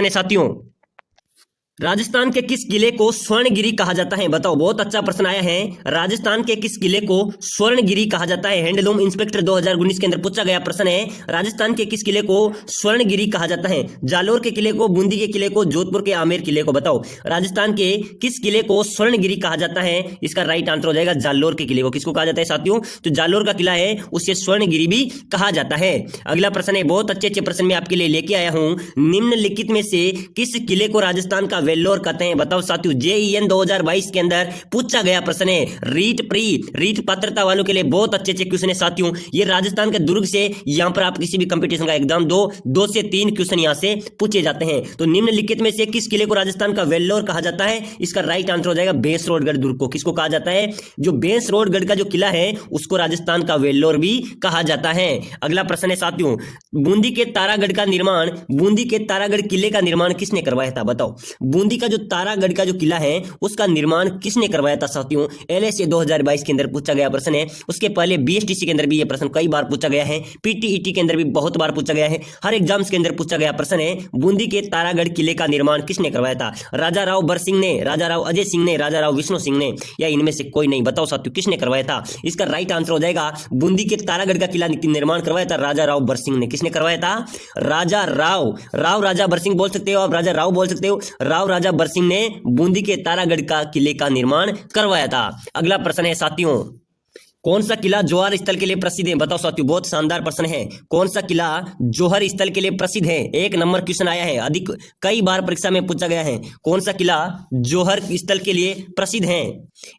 है साथियों, राजस्थान के किस किले को स्वर्णगिरी कहा जाता है? बताओ, बहुत अच्छा प्रश्न आया है। राजस्थान के किस किले को स्वर्णगिरी कहा जाता है? हैंडलूम इंस्पेक्टर 2019 के अंदर पूछा गया प्रश्न है। राजस्थान के किस किले को स्वर्णगिरी कहा जाता है? जालोर के किले को, बूंदी के किले को, जोधपुर के आमेर किले को? बताओ, राजस्थान के किस किले को स्वर्णगिरी कहा जाता है? इसका राइट आंसर हो जाएगा जालोर के किले को। किसको कहा जाता है साथियों? तो जालोर का किला है उसे स्वर्णगिरी भी कहा जाता है। अगला प्रश्न है, बहुत अच्छे अच्छे प्रश्न मैं आपके लिए लेके आया हूं। निम्नलिखित में से किस किले को राजस्थान का वेल्लोर कहते हैं? बताओ साथियों, जेईएन 2022 के अंदर पूछा गया प्रश्न है। रीट पात्रता वालों के लिए बहुत अच्छे अच्छे क्वेश्चन है साथियों। ये राजस्थान के दुर्ग से यहां पर आप किसी भी कंपटीशन का एग्जाम दो से 3 क्वेश्चन यहां से पूछे जाते हैं। तो निम्नलिखित में से किस किले को राजस्थान का वेल्लोर कहा जाता है? इसका राइट आंसर हो जाएगा बेंसरोडगढ़ दुर्ग को। किसको कहा जाता है? जो बेंसरोडगढ़ का जो किला है उसको राजस्थान का वेल्लोर भी कहा जाता है। अगला प्रश्न है साथियों, बूंदी के तारागढ़ किले का निर्माण किसने करवाया था? बताओ, बूंदी का जो तारागढ़ का जो किला है उसका निर्माण किसने करवाया था साथियों? एलएसए 2022 के अंदर पूछा गया प्रश्न है। उसके पहले बीएसटीसी के अंदर भी यह प्रश्न कई बार पूछा गया है, पीटीईटी के अंदर भी बहुत बार पूछा गया है, हर एग्जाम्स के अंदर पूछा गया प्रश्न है। बूंदी के तारागढ़ किले का निर्माण किसने करवाया था? राजा राव बरसिंह ने, राजा राव अजय सिंह ने, राजा राव विष्णु सिंह ने, या इनमें से कोई नहीं? बताओ साथियों, किसने करवाया था? इसका राइट आंसर हो जाएगा बूंदी के तारागढ़ का किला निर्माण करवाया था राजा राव बरसिंह ने। किसने करवाया था? राजा राजा बरसिंह बोल सकते हो आप, राजा राव बोल सकते हो। राजा बरसिंह ने बूंदी के तारागढ़ का किले का निर्माण करवाया था। अगला प्रश्न है साथियों, कौन सा किला जौहर स्थल के लिए प्रसिद्ध है? बताओ साथियों, बहुत शानदार प्रश्न है। कौन सा किला जौहर स्थल के लिए प्रसिद्ध है? 1 नंबर क्वेश्चन आया है, अधिक कई बार परीक्षा में पूछा गया है। कौन सा किला जौहर स्थल के लिए प्रसिद्ध है?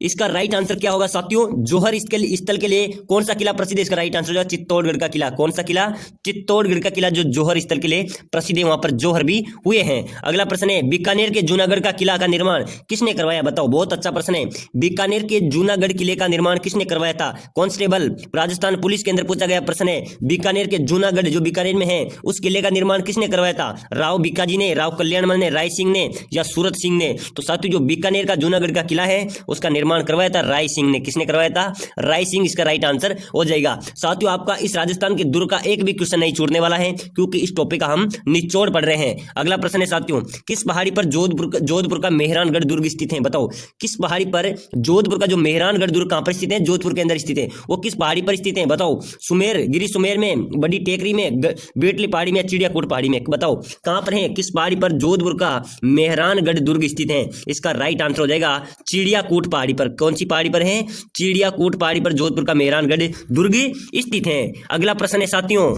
इसका राइट आंसर क्या होगा साथियों? जौहर स्थल के लिए कौन सा किला प्रसिद्ध है? इसका राइट आंसर होगा चित्तौड़गढ़ का किला। कौन सा किला? चित्तौड़गढ़ का किला जो जौहर स्थल के लिए प्रसिद्ध है, वहां पर जौहर भी हुए हैं। अगला प्रश्न है, बीकानेर के जूनागढ़ का किला का निर्माण किसने करवाया? बताओ, बहुत अच्छा प्रश्न है। बीकानेर के जूनागढ़ किले का निर्माण किसने करवाया था? कांस्टेबल राजस्थान पुलिस के अंदर पूछा गया प्रश्न है। बीकानेर के जूनागढ़ जो बीकानेर में है उस किले का निर्माण किसने करवाया था? राव भिकाजी ने, राव कल्याणमल ने, राय सिंह ने, या सूरत सिंह ने? तो साथियों, जो बीकानेर का जूनागढ़ का किला है उसका निर्माण करवाया था राय सिंह ने। किसने करवाया था? राय सिंह इसका राइट आंसर हो जाएगा। साथियों, आपका इस राजस्थान के दुर्ग का एक भी क्वेश्चन नहीं छूटने वाला है क्योंकि इस टॉपिक का हम निचोड़ पढ़ रहे हैं। अगला प्रश्न है साथियों, किस पहाड़ी पर जोधपुर का मेहरानगढ़ दुर्ग स्थित है? बताओ, किस पहाड़ी पर जोधपुर का जो मेहरानगढ़ दुर्ग कहां पर स्थित है? जोधपुर के अंदर स्थित है। वो किस पहाड़ी पर स्थित है? बताओ, सुमेर में, बड़ी टेकरी में, बेटली पहाड़ी में, चिड़ियाकूट पहाड़ी में? बताओ, कहां पर है? किस पहाड़ी पर जोधपुर का मेहरानगढ़ दुर्ग स्थित है? इसका राइट आंसर हो जाएगा चिड़ियाकूट पहाड़ी पर। कौन सी पहाड़ी पर है? चिड़ियाकूट पहाड़ी पर जोधपुर का मेहरानगढ़ दुर्ग स्थित है। अगला प्रश्न है साथियों,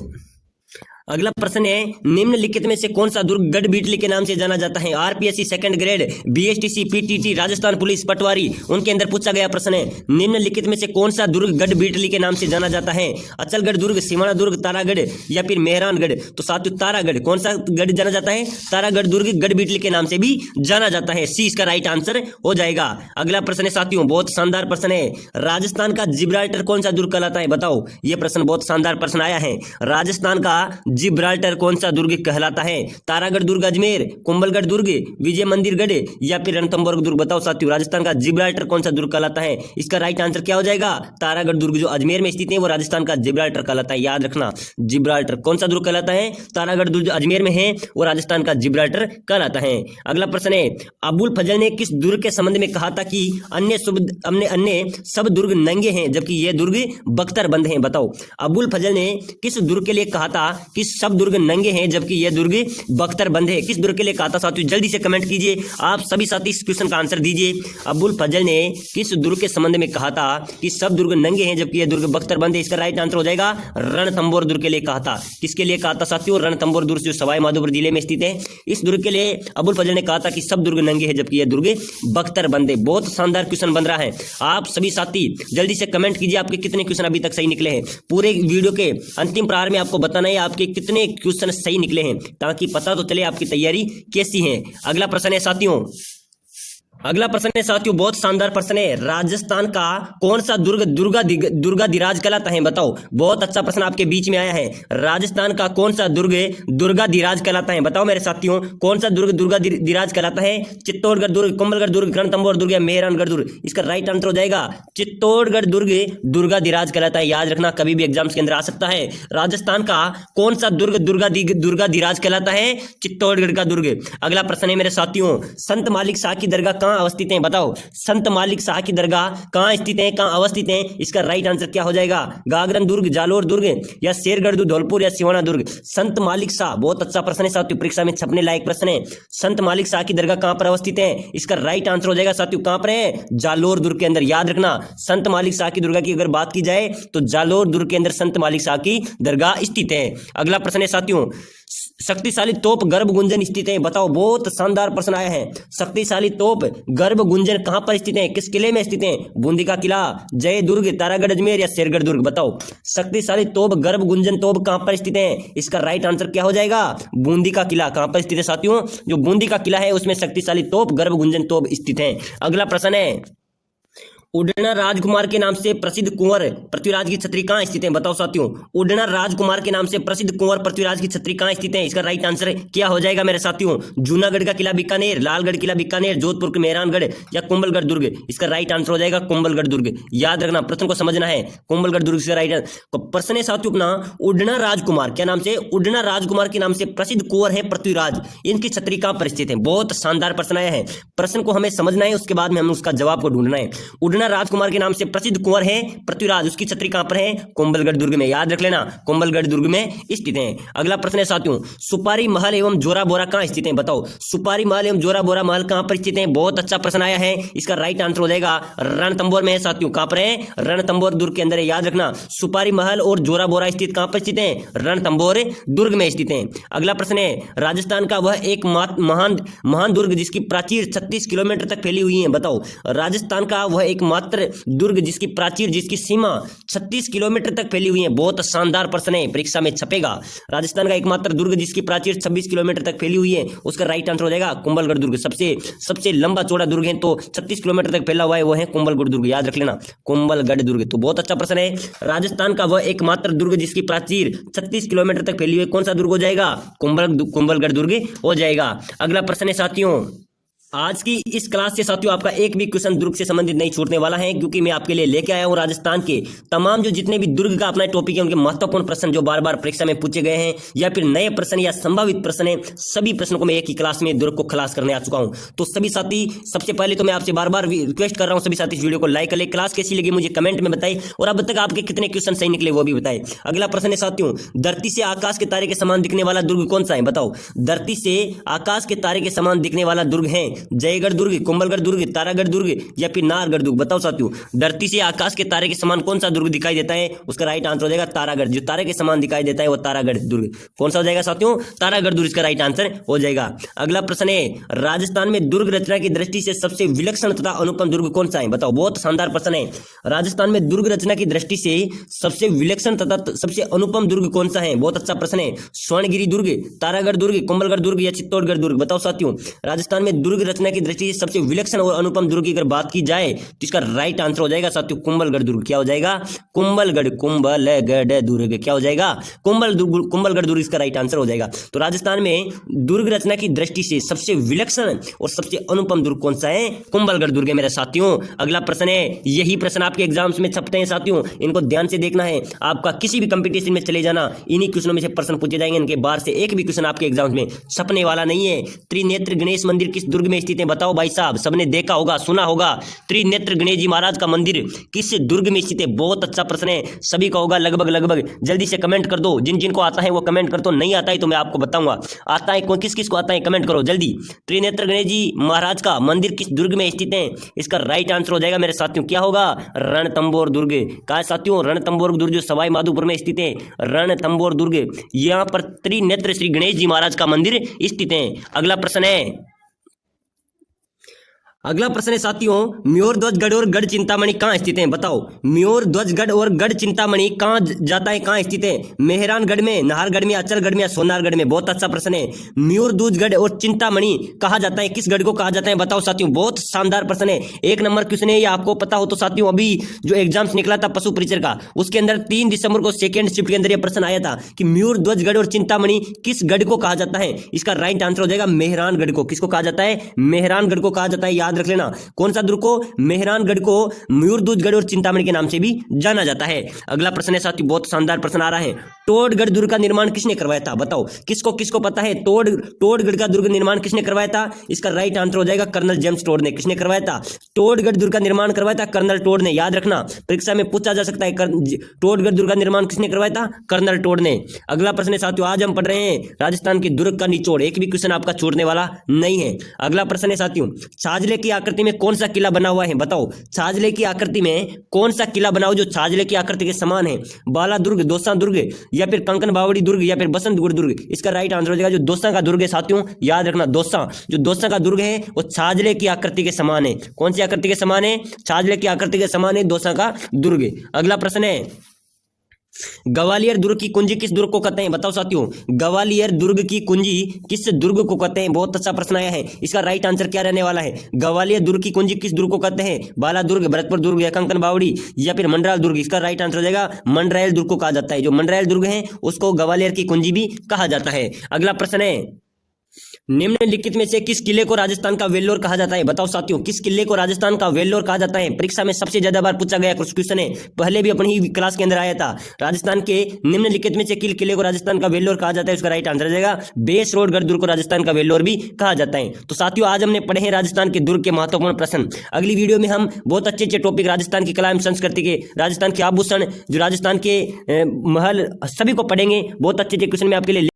अगला प्रश्न है, निम्नलिखित में से कौन सा दुर्ग गढ़बीटली के नाम से जाना जाता है? RPSC second grade, BSTC, PTT, Rajasthan police, patwari, उनके अंदर पूछा गया प्रश्न है। निम्नलिखित में से कौन सा दुर्ग गढ़बीटली के नाम से जाना जाता है? अचलगढ़ दुर्ग, सिवाना दुर्ग, तारागढ़, या फिर मेहरानगढ़? तो साथियों, तारागढ़। कौन सा गढ़ जाना जाता है? तारागढ़ दुर्ग गढ़बीटली के नाम से भी जाना जाता है। सी इसका राइट आंसर हो जाएगा। अगला प्रश्न है साथियों, बहुत शानदार प्रश्न है। राजस्थान का जिब्राल्टर कौन सा दुर्ग कहलाता है? बताओ, यह प्रश्न बहुत शानदार प्रश्न आया है। राजस्थान का जिब्राल्टर कौन सा दुर्ग कहलाता है? तारागढ़ दुर्ग, अजमेर, कुंभलगढ़ दुर्ग, विजय मंदिर गढ़, या फिर रणथंभौर दुर्ग? बताओ साथियों, राजस्थान का जिब्राल्टर कौन सा दुर्ग कहलाता है? इसका राइट आंसर क्या हो जाएगा? तारागढ़ दुर्ग जो अजमेर में स्थित है वो राजस्थान का जिब्राल्टर कहलाता है। याद रखना, जिब्राल्टर कौन सा दुर्ग कहलाता है? तारागढ़ दुर्ग जो अजमेर में है वो राजस्थान का जिब्राल्टर कहलाता है। अगला प्रश्न है, अबुल फजल ने किस दुर्ग के संबंध में कहा था कि अन्य सब दुर्ग नंगे हैं जबकि यह दुर्ग बख्तर बंद हैं? बताओ, अबुल फजल ने किस दुर्ग के लिए कहा था कि सब दुर्ग नंगे हैं जबकि यह दुर्ग बख्तर बंद है? किस दुर्ग के लिए कहा था साथियों? जल्दी से कमेंट कीजिए, आप सभी साथी इस क्वेश्चन का आंसर दीजिए। अबुल फजल ने किस दुर्ग के संबंध में कहा था कि सब दुर्ग नंगे हैं जबकि यह दुर्ग बख्तर बंद है? इसका राइट आंसर हो जाएगा रणथंभौर दुर्ग के लिए कहा था। किसके लिए कहा था साथियों? रणथंभौर दुर्ग जो सवाई माधोपुर जिले में स्थित है, इस दुर्ग के लिए अबुल फजल ने कहा था कि सब दुर्ग नंगे हैं जबकि यह दुर्ग बख्तर बंद है। बहुत शानदार क्वेश्चन बन रहा है। आप सभी साथी जल्दी से कमेंट कीजिए आपके कितने क्वेश्चन अभी तक सही निकले हैं। पूरे वीडियो के अंतिम प्रहार में आपको बताना है आपके कितने क्वेश्चन सही निकले हैं ताकि पता तो चले आपकी तैयारी कैसी है। अगला प्रश्न है साथियों, अगला प्रश्न है साथियों, बहुत शानदार प्रश्न है। राजस्थान का कौन सा दुर्ग दुर्गाधिराज कहलाता है? बताओ, बहुत अच्छा प्रश्न आपके बीच में आया है। राजस्थान का कौन सा दुर्ग दुर्गाधिराज कहलाता है? बताओ मेरे साथियों, कौन सा दुर्ग दुर्गाधिराज कहलाता है? चित्तौड़गढ़ दुर्ग, कुंभलगढ़ दुर्ग, रणथंभौर दुर्ग या मेहरानगढ़ दुर्ग? इसका राइट आंसर हो जाएगा चित्तौड़गढ़ दुर्ग दुर्गाधिराज कहलाता है। याद रखना, कभी भी एग्जाम्स के अंदर आ सकता है। राजस्थान का कौन सा दुर्ग दुर्गाधिराज कहलाता है? चित्तौड़गढ़ का दुर्ग। अगला प्रश्न है मेरे साथियों, संत मालिक शाह की दरगाह कहां अवस्थित है? बताओ, संत मालिक शाह की दरगाह कहां स्थित है, कहां अवस्थित है? इसका राइट आंसर क्या हो जाएगा? गागरन दुर्ग, जालोर दुर्ग या शेरगढ़ दुर्ग, धौलपुर या सिवाना दुर्ग? संत मालिक शाह, बहुत अच्छा प्रश्न है साथियों, परीक्षा में छपने लायक प्रश्न है। संत मालिक शाह की दरगाह कहां पर अवस्थित है? इसका राइट आंसर हो जाएगा साथियों, कहां पर है? जालोर दुर्ग के अंदर। याद रखना, संत मालिक शाह की दरगाह की अगर बात की जाए तो जालोर दुर्ग के अंदर संत मालिक शाह की दरगाह स्थित है। अगला प्रश्न है साथियों, शक्तिशाली तोप गर्भ गुंजन स्थित है? बताओ, बहुत शानदार प्रश्न आया है। शक्तिशाली तोप गर्भ गुंजन कहां पर स्थित है, किस किले में स्थित है? बूंदी का किला, जय दुर्ग, तारागढ़ अजमेर या शेरगढ़ दुर्ग? बताओ, शक्तिशाली तोप गर्भ गुंजन तोप कहां पर स्थित है? इसका राइट आंसर क्या हो जाएगा? बूंदी का किला। कहां पर स्थित है साथियों? जो बूंदी का किला है उसमें शक्तिशाली तोप गर्भ गुंजन तोप स्थित है। अगला प्रश्न है, उडना राजकुमार के नाम से प्रसिद्ध कुंवर पृथ्वीराज की छतरी कहां स्थित है? बताओ साथियों, उडना राजकुमार के नाम से प्रसिद्ध कुंवर पृथ्वीराज की छतरी कहां स्थित है? इसका राइट आंसर क्या हो जाएगा मेरे साथियों? जूनागढ़ का किला बीकानेर, लालगढ़ किला बीकानेर, जोधपुर के मेहरानगढ़ या कुंभलगढ़ दुर्ग? इसका राइट आंसर हो जाएगा कुंभलगढ़ दुर्ग। याद रखना, प्रश्न को समझना है, कुंभलगढ़ दुर्ग से राइट आंसर। प्रश्न है साथियों अपना, उडना राजकुमार क्या नाम से? उडना राजकुमार के नाम से प्रसिद्ध कुंवर है पृथ्वीराज, इनकी छतरी कहां पर स्थित है? बहुत शानदार प्रश्न आया है। प्रश्न को हमें समझना है, उसके बाद में हमें उसका जवाब को ढूंढना है। उडना राजकुमार के नाम से प्रसिद्ध कुंवर है पृथ्वीराज, उसकी छतरी कहां पर है? कुंभलगढ़ दुर्ग में। याद रख लेना, कुंभलगढ़ दुर्ग में स्थित है। अगला प्रश्न है साथियों, सुपारी महल एवं जोरा बोरा कहां स्थित है? बताओ, सुपारी महल एवं जोरा बोरा महल कहां पर स्थित है? बहुत अच्छा प्रश्न आया है। इसका राइट आंसर हो जाएगा रणथंभौर में है साथियों। कहां पर है? रणथंभौर दुर्ग के अंदर है। याद रखना, सुपारी महल और जोरा बोरा स्थित कहां पर स्थित है? रणथंभौर दुर्ग में स्थित है। अगला प्रश्न है, राजस्थान का वह एक महान दुर्ग जिसकी प्राचीर 36 किलोमीटर तक फैली हुई है? बताओ, राजस्थान का वह एकमात्र दुर्ग जिसकी प्राचीर, जिसकी सीमा 36 किलोमीटर तक फैली हुई है। बहुत शानदार प्रश्न है, परीक्षा में छपेगा। राजस्थान का एकमात्र दुर्ग जिसकी प्राचीर 26 किलोमीटर तक फैली हुई है, उसका राइट आंसर हो जाएगा कुंभलगढ़ दुर्ग। सबसे लंबा चौड़ा दुर्ग है तो 36 किलोमीटर तक फैला हुआ है, वो है कुंभलगढ़ दुर्ग। याद रख लेना, कुंभलगढ़ दुर्ग। तो बहुत अच्छा प्रश्न है, राजस्थान का वह एकमात्र दुर्ग जिसकी प्राचीर 36 किलोमीटर तक फैली हुई है, कौन सा दुर्ग हो जाएगा? कुंभलगढ़ दुर्ग हो जाएगा। अगला प्रश्न है साथियों, आज की इस क्लास से साथियों आपका एक भी क्वेश्चन दुर्ग से संबंधित नहीं छूटने वाला है, क्योंकि मैं आपके लिए लेके आया हूं राजस्थान के तमाम जो जितने भी दुर्ग का अपना टॉपिक है, उनके महत्वपूर्ण प्रश्न जो बार बार परीक्षा में पूछे गए हैं या फिर नए प्रश्न या संभावित प्रश्न है, सभी प्रश्नों को मैं एक ही क्लास में दुर्ग को खलास करने आ चुका हूं। तो सभी साथी, सबसे पहले तो मैं आपसे बार बार रिक्वेस्ट कर रहा हूं, सभी साथी इस वीडियो को लाइक कर ले, क्लास कैसी लगी मुझे कमेंट में बताइए, और अब तक आपके कितने क्वेश्चन सही निकले वो भी बताइए। अगला प्रश्न है साथियों, धरती से आकाश के तारे के समान दिखने वाला दुर्ग कौन सा है? बताओ, धरती से आकाश के तारे के समान दिखने वाला दुर्ग है जयगढ़ दुर्ग, कुंभलगढ़ दुर्ग, तारागढ़ दुर्ग या फिर नाहरगढ़ दुर्ग? बताओ साथियों, धरती से आकाश के तारे के समान कौन सा दुर्ग दिखाई देता है? उसका राइट आंसर हो जाएगा तारागढ़। जो तारे के समान दिखाई देता है वो तारागढ़ दुर्ग। कौन सा हो जाएगा साथियों? तारागढ़ दुर्ग इसका राइट आंसर हो जाएगा। अगला प्रश्न है, राजस्थान में दुर्ग रचना की दृष्टि से सबसे विलक्षण तथा अनुपम दुर्ग कौन सा है? बताओ, बहुत शानदार प्रश्न है। राजस्थान में दुर्ग रचना की दृष्टि से सबसे विलक्षण तथा सबसे अनुपम दुर्ग कौन सा है? बहुत अच्छा प्रश्न है। स्वर्णगिरी दुर्ग, तारागढ़ दुर्ग, कुंभलगढ़ दुर्ग या चित्तौड़गढ़ दुर्ग? बताओ साथियों, राजस्थान में दुर्ग रचना की दृष्टि से सबसे विलक्षण और अनुपम दुर्ग की अगर बात की जाए तो इसका राइट आंसर हो जाएगा साथियों कुंभलगढ़ दुर्ग। क्या हो जाएगा? कुंभलगढ़ दुर्ग। क्या हो जाएगा? कुंभलगढ़ दुर्ग इसका राइट आंसर हो जाएगा। तो राजस्थान में दुर्ग रचना की दृष्टि से सबसे विलक्षण और सबसे अनुपम दुर्ग कौन सा है? कुंभलगढ़ दुर्ग है मेरे साथियों। अगला प्रश्न है, यही प्रश्न आपके एग्जाम्स में छपते हैं साथियों, इनको ध्यान से देखना है। आपका किसी भी कंपटीशन में चले जाना, इन्हीं क्वेश्चनों में से प्रश्न पूछे जाएंगे, इनके बाहर से एक भी क्वेश्चन आपके एग्जाम्स में छपने वाला नहीं है। त्रिनेत्र गणेश मंदिर किस दुर्ग में स्थित है? बताओ भाई साहब, सबने देखा होगा, सुना होगा, त्रिनेत्र गणेश जी महाराज का मंदिर किस दुर्ग में स्थित है? बहुत अच्छा प्रश्न है, सभी का होगा लगभग। जल्दी से कमेंट कर दो, जिन जिनको आता है वो कमेंट कर दो, नहीं आता है तो मैं आपको बताऊंगा। आता है, किस किस को आता है कमेंट करो जल्दी। त्रिनेत्र गणेश जी महाराज का मंदिर किस दुर्ग में स्थित है? इसका राइट आंसर हो जाएगा मेरे साथियों, क्या होगा? रणथंभौर दुर्ग। कहा साथियों? रणथंभौर दुर्ग जो सवाई माधोपुर में स्थित है, रणथंभौर दुर्ग, यहाँ पर त्रिनेत्र श्री गणेश जी महाराज का मंदिर स्थित है। अगला प्रश्न है, अगला प्रश्न है साथियों, म्योर ध्वजगढ़ और गढ़ चिंतामणि कहाँ स्थित हैं? बताओ, म्योर ध्वजगढ़ और गढ़ चिंतामणि कहाँ जाता है, कहाँ स्थित है? मेहरानगढ़ में, नाहरगढ़ में, अचलगढ़ में या सोनारगढ़ में? बहुत अच्छा प्रश्न है। म्योर ध्वजगढ़ और चिंतामणि कहा जाता है, किस गढ़ को कहा जाता है? बताओ साथियों, बहुत शानदार प्रश्न है। 1 नंबर क्वेश्चन है ये, आपको पता हो तो साथियों, अभी जो एग्जाम्स निकला था पशु परिचर का, उसके अंदर 3 दिसंबर को सेकेंड शिफ्ट के अंदर यह प्रश्न आया था कि म्योर ध्वजगढ़ और चिंतामणि किस गढ़ को कहा जाता है? इसका राइट आंसर हो जाएगा मेहरानगढ़ को। किसको कहा जाता है? मेहरानगढ़ को कहा जाता है, याद रख लेना। कौन सा दुर्ग को? मेहरानगढ़ को म्योर ध्वजगढ़ और चिंतामणि के नाम से भी जाना जाता है। अगला प्रश्न है साथियों, बहुत शानदार प्रश्न आ रहा है। टोडगढ़ दुर्ग का निर्माण किसने करवाया था? बताओ, किसको किसको पता है? टोडगढ़ का दुर्ग निर्माण किसने करवाया था? इसका राइट आंसर हो जाएगा कर्नल जेम्स टोड ने। किसने करवाया था? टोडगढ़ दुर्ग का निर्माण करवाया था कर्नल टोड ने, याद रखना, परीक्षा में पूछा जा सकता है। टोडगढ़ दुर्ग का निर्माण किसने करवाया था? कर्नल टोड ने। अगला प्रश्न है साथियों, आज हम पढ़ रहे हैं राजस्थान के दुर्ग का निचोड़। एक भी क्वेश्चन आपका छूटने वाला नहीं है। अगला प्रश्न है साथियों, छाजले की आकृति में कौन सा किला बना हुआ है? बताओ, छाजले की आकृति में कौन सा किला बना हुआ जो छाजले की आकृति के समान है? बाला दुर्ग, दोसा दुर्ग या फिर कंकन बावड़ी दुर्ग या फिर बसंतगढ़ दुर्ग? इसका राइट आंसर हो जाएगा जो दोसा का दुर्ग है साथियों, याद रखना, दोसा, जो दोसा का दुर्ग है वो छाजले की आकृति के समान है। कौन सी आकृति के समान है? छाजले की आकृति के समान है दोसा का दुर्ग। अगला प्रश्न है, ग्वालियर दुर्ग की कुंजी किस दुर्ग को कहते हैं? बताओ साथियों, ग्वालियर दुर्ग की कुंजी किस दुर्ग को कहते हैं? बहुत अच्छा प्रश्न आया है। इसका राइट आंसर क्या रहने वाला है? ग्वालियर दुर्ग की कुंजी किस दुर्ग को कहते हैं? बाला दुर्ग, भरतपुर दुर्ग या कंकन बावड़ी या फिर मंडरायल दुर्ग? इसका राइट आंसर हो जाएगा मंडरायल दुर्ग को कहा जाता है। जो मंडरायल दुर्ग है उसको ग्वालियर की कुंजी भी कहा जाता है। अगला प्रश्न है, निम्नलिखित में से किस किले को राजस्थान का वेल्लोर कहा जाता है? बताओ साथियों, किस किले को राजस्थान का वेल्लोर कहा जाता है? परीक्षा में सबसे ज्यादा बार पूछा गया क्वेश्चन है, पहले भी अपनी ही क्लास के अंदर आया था। राजस्थान के निम्नलिखित में से किस किले को राजस्थान का वेल्लोर कहा जाता है? उसका राइट आंसर हो जाएगा बेसरोडगढ़ दुर्ग को राजस्थान का वेल्लोर भी कहा जाता है। तो साथियों, आज हमने पढ़े हैं राजस्थान के दुर्ग के महत्वपूर्ण प्रश्न। अगली वीडियो में हम बहुत अच्छे अच्छे टॉपिक राजस्थान की कला एवं संस्कृति के, राजस्थान के आभूषण, जो राजस्थान के महल, सभी को पढ़ेंगे। बहुत अच्छे अच्छे क्वेश्चन में आपके लिए